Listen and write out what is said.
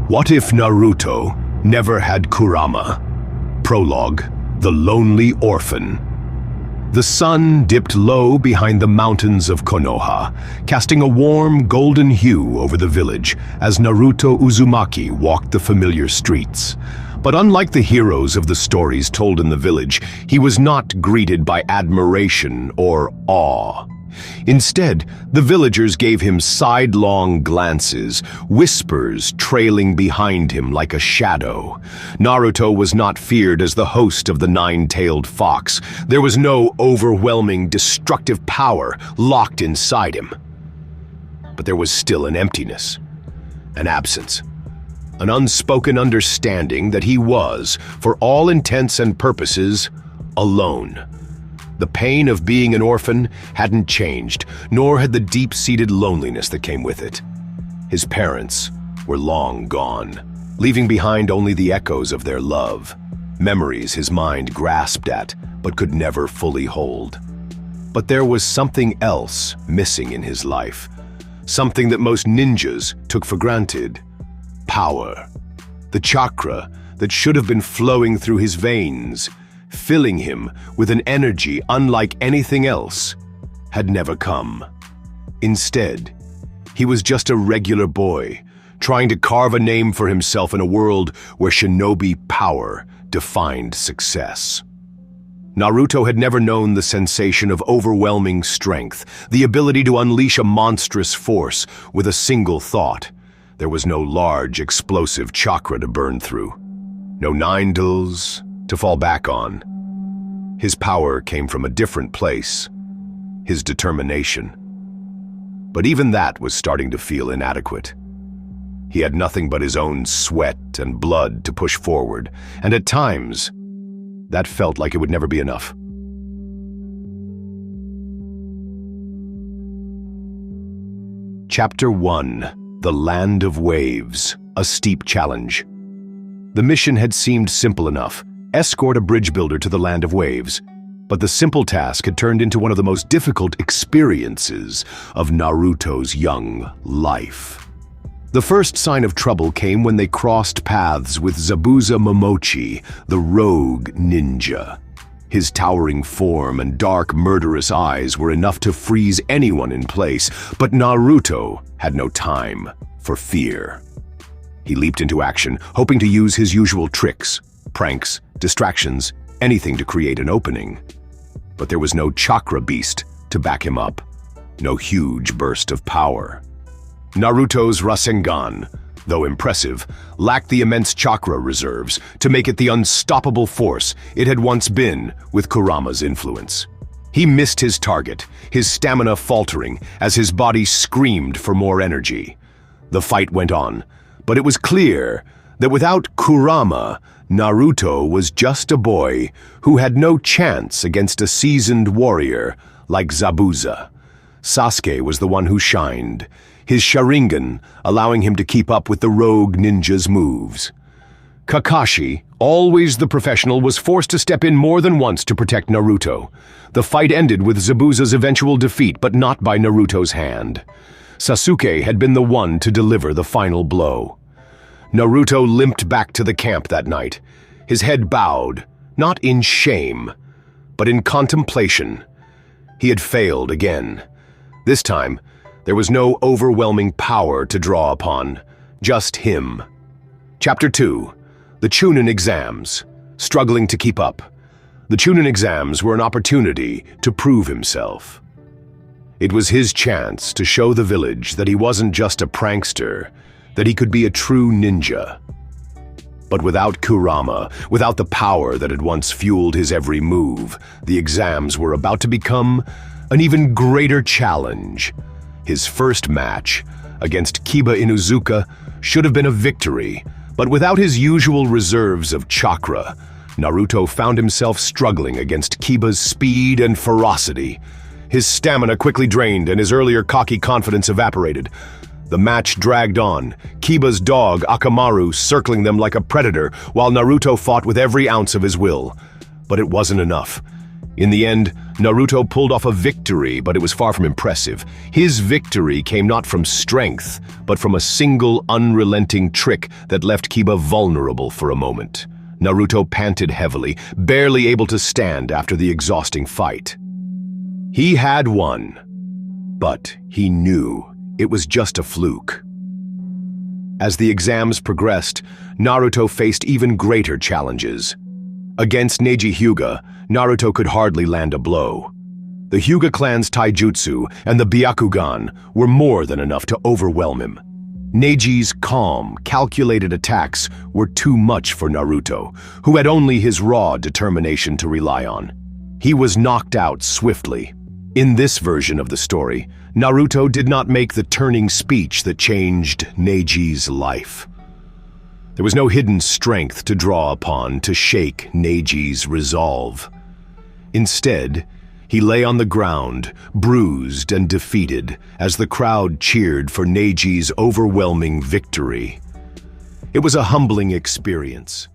What if Naruto never had Kurama? Prologue: The Lonely Orphan. The sun dipped low behind the mountains of Konoha, casting a warm golden hue over the village as Naruto Uzumaki walked the familiar streets. But unlike the heroes of the stories told in the village, he was not greeted by admiration or awe. Instead, the villagers gave him sidelong glances, whispers trailing behind him like a shadow. Naruto was not feared as the host of the nine-tailed fox. There was no overwhelming, destructive power locked inside him. But there was still an emptiness, an absence, an unspoken understanding that he was, for all intents and purposes, alone. The pain of being an orphan hadn't changed, nor had the deep-seated loneliness that came with it. His parents were long gone, leaving behind only the echoes of their love, memories his mind grasped at but could never fully hold. But there was something else missing in his life, something that most ninjas took for granted: power. The chakra that should have been flowing through his veins, filling him with an energy unlike anything else, had never come. Instead, he was just a regular boy, trying to carve a name for himself in a world where shinobi power defined success. Naruto had never known the sensation of overwhelming strength, the ability to unleash a monstrous force with a single thought. There was no large, explosive chakra to burn through, no nine dulls to fall back on. His power came from a different place: his determination. But even that was starting to feel inadequate. He had nothing but his own sweat and blood to push forward, and at times, that felt like it would never be enough. Chapter 1: The Land of Waves, a Steep Challenge. The mission had seemed simple enough: escort a bridge builder to the Land of Waves. But the simple task had turned into one of the most difficult experiences of Naruto's young life. The first sign of trouble came when they crossed paths with Zabuza Momochi, the rogue ninja. His towering form and dark, murderous eyes were enough to freeze anyone in place, but Naruto had no time for fear. He leaped into action, hoping to use his usual tricks, pranks, distractions, anything to create an opening. But there was no chakra beast to back him up, no huge burst of power. Naruto's Rasengan, though impressive, lacked the immense chakra reserves to make it the unstoppable force it had once been with Kurama's influence. He missed his target, his stamina faltering as his body screamed for more energy. The fight went on, but it was clear that without Kurama, Naruto was just a boy who had no chance against a seasoned warrior like Zabuza. Sasuke was the one who shined, his Sharingan allowing him to keep up with the rogue ninja's moves. Kakashi, always the professional, was forced to step in more than once to protect Naruto. The fight ended with Zabuza's eventual defeat, but not by Naruto's hand. Sasuke had been the one to deliver the final blow. Naruto limped back to the camp that night, his head bowed, not in shame, but in contemplation. He had failed again. This time, there was no overwhelming power to draw upon, just him. Chapter 2: The Chunin Exams, Struggling to Keep Up. The Chunin Exams were an opportunity to prove himself. It was his chance to show the village that he wasn't just a prankster, that he could be a true ninja. But without Kurama, without the power that had once fueled his every move, the exams were about to become an even greater challenge. His first match, against Kiba Inuzuka, should have been a victory, but without his usual reserves of chakra, Naruto found himself struggling against Kiba's speed and ferocity. His stamina quickly drained and his earlier cocky confidence evaporated. The match dragged on, Kiba's dog Akamaru circling them like a predator while Naruto fought with every ounce of his will. But it wasn't enough. In the end, Naruto pulled off a victory, but it was far from impressive. His victory came not from strength, but from a single unrelenting trick that left Kiba vulnerable for a moment. Naruto panted heavily, barely able to stand after the exhausting fight. He had won, but he knew it was just a fluke. As the exams progressed, Naruto faced even greater challenges. Against Neji Hyuga, Naruto could hardly land a blow. The Hyuga clan's taijutsu and the Byakugan were more than enough to overwhelm him. Neji's calm, calculated attacks were too much for Naruto, who had only his raw determination to rely on. He was knocked out swiftly. In this version of the story, Naruto did not make the turning speech that changed Neji's life. There was no hidden strength to draw upon to shake Neji's resolve. Instead, he lay on the ground, bruised and defeated, as the crowd cheered for Neji's overwhelming victory. It was a humbling experience.